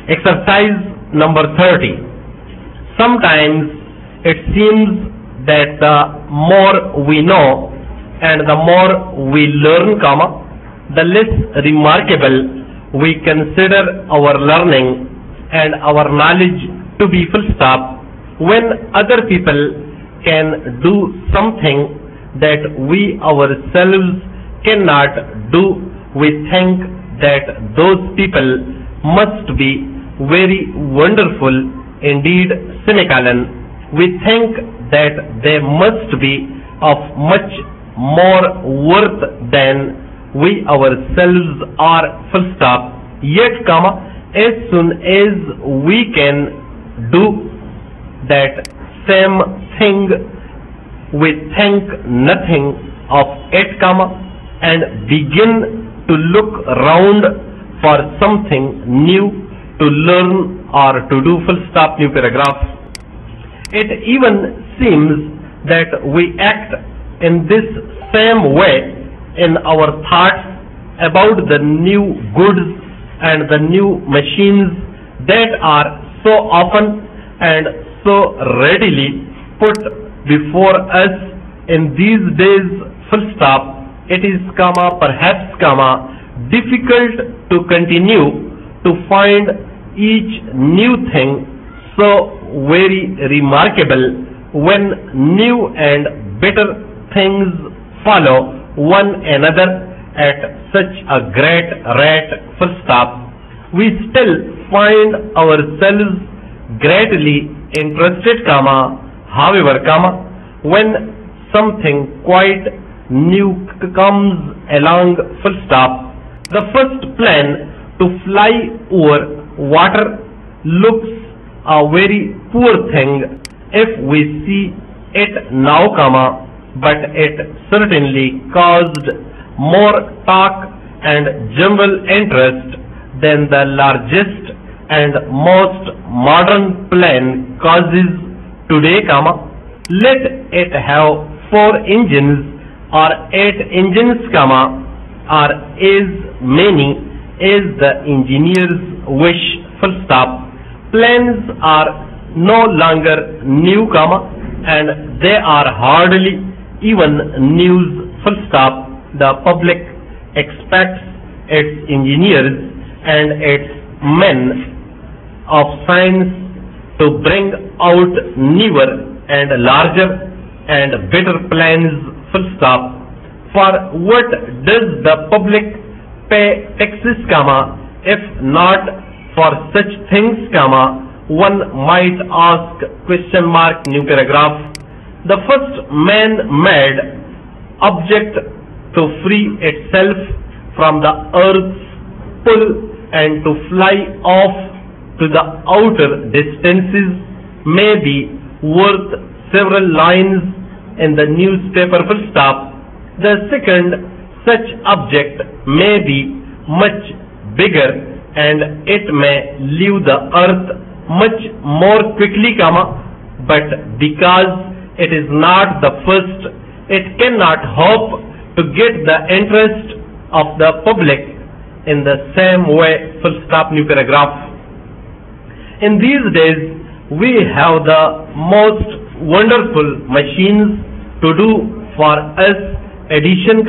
Exercise number 30. Sometimes it seems that the more we know and the more we learn, the less remarkable we consider our learning and our knowledge to be, full stop. When other people can do something that we ourselves cannot do, we think that those people must be very wonderful indeed, semicolon. We think that they must be of much more worth than we ourselves are, full stop. Yet, as soon as we can do that same thing, we think nothing of it, and begin to look round for something new to learn or to do, full stop, new paragraph. It even seems that we act in this same way in our thoughts about the new goods and the new machines that are so often and so readily put before us in these days, full stop. It is, perhaps, difficult to continue to find each new thing so very remarkable when new and better things follow one another at such a great rate, full stop. We still find ourselves greatly interested, however, when something quite new comes along, full stop. The first plan to fly over water looks a very poor thing if we see it now, but it certainly caused more talk and general interest than the largest and most modern plane causes today, let it have 4 engines or 8 engines, or as many as the engineers wish, full stop. Planes are no longer new, and they are hardly even news, full stop. The public expects its engineers and its men of science to bring out newer and larger and better planes, full stop. For what does the public pay taxes, if not for such things, one might ask, question mark, new paragraph. The first man-made object to free itself from the earth's pull and to fly off to the outer distances may be worth several lines in the newspaper, full stop. The second such object may be much bigger and it may leave the earth much more quickly, but because it is not the first, it cannot hope to get the interest of the public in the same way, full stop, new paragraph. In these days, we have the most wonderful machines to do for us addition,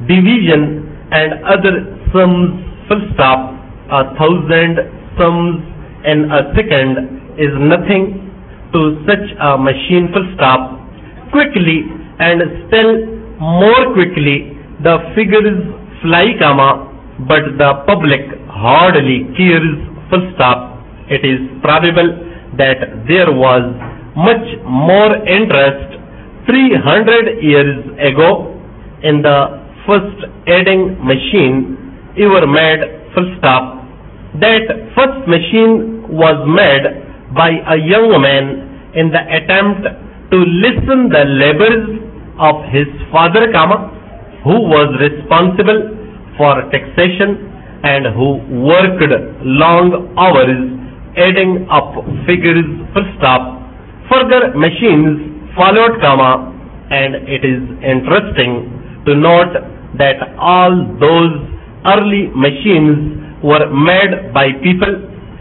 division and other sums, full stop. 1,000 sums in a second is nothing to such a machine, full stop. Quickly and still more quickly the figures fly, but the public hardly cares, full stop. It is probable that there was much more interest 300 years ago in the first adding machine ever made, full stop. That first machine was made by a young man in the attempt to lessen the labors of his father, who was responsible for taxation and who worked long hours adding up figures, full stop. Further machines followed, and it is interesting to note that all those early machines were made by people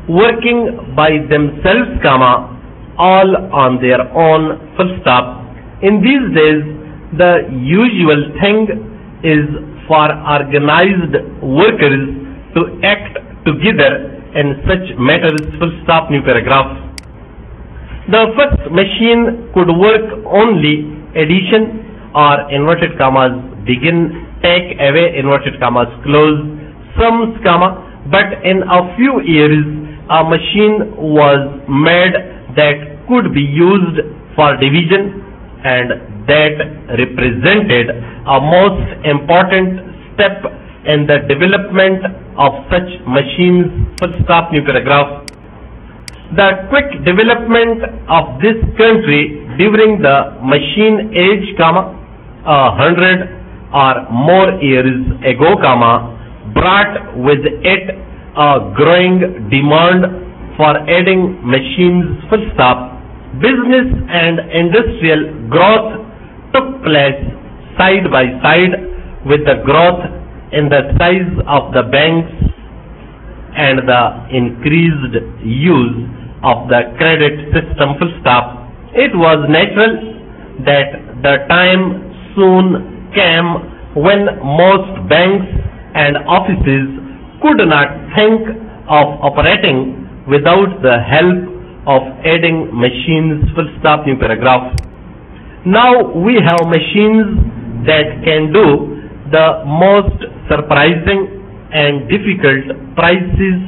working by themselves, comma, all on their own, full stop. In these days, the usual thing is for organized workers to act together in such matters, full stop, new paragraph. The first machine could work only addition or inverted commas begin, take away, inverted commas close, sums, comma, but in a few years a machine was made that could be used for division, and that represented a most important step in the development of such machines, full stop, new paragraph. The quick development of this country during the machine age, comma, 100 or more years ago, comma, brought with it a growing demand for adding machines, full stop. Business and industrial growth took place side by side with the growth in the size of the banks and the increased use of the credit system, full stop. It was natural that the time soon came when most banks and offices could not think of operating without the help of adding machines, full stop, new paragraph. Now we have machines that can do the most surprising and difficult prices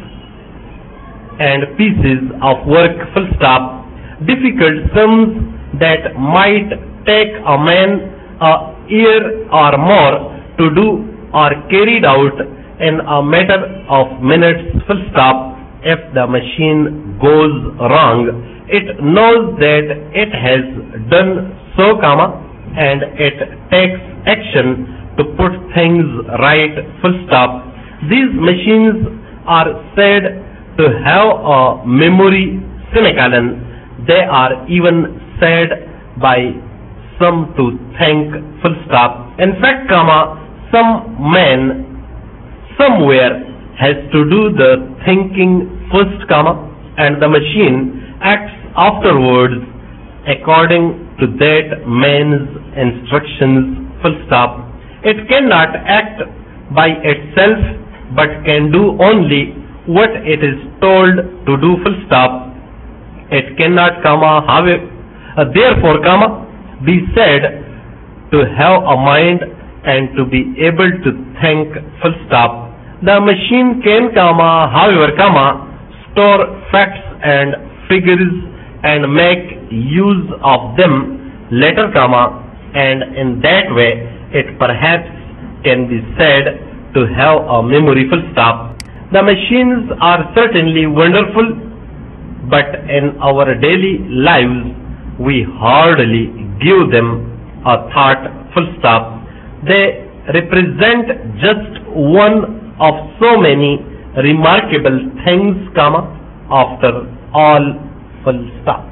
and pieces of work, full stop. Difficult sums that might take a man a year or more to do are carried out in a matter of minutes, full stop. If the machine goes wrong, it knows that it has done so, comma, and it takes action to put things right, full stop. These machines are said to have a memory, semicolon. They are even said by some to think, full stop. In fact, comma, some man somewhere has to do the thinking first, comma, and the machine acts afterwards according to that man's instructions, full stop. It cannot act by itself but can do only what it is told to do, full stop. It cannot, comma, therefore, comma, be said to have a mind and to be able to think, full stop. The machine can, comma, however, comma, store facts and figures and make use of them later, comma, and in that way it perhaps can be said to have a memory, full stop. The machines are certainly wonderful, but in our daily lives we hardly give them a thought, full stop. They represent just one of so many remarkable things, comma, after all, full stop.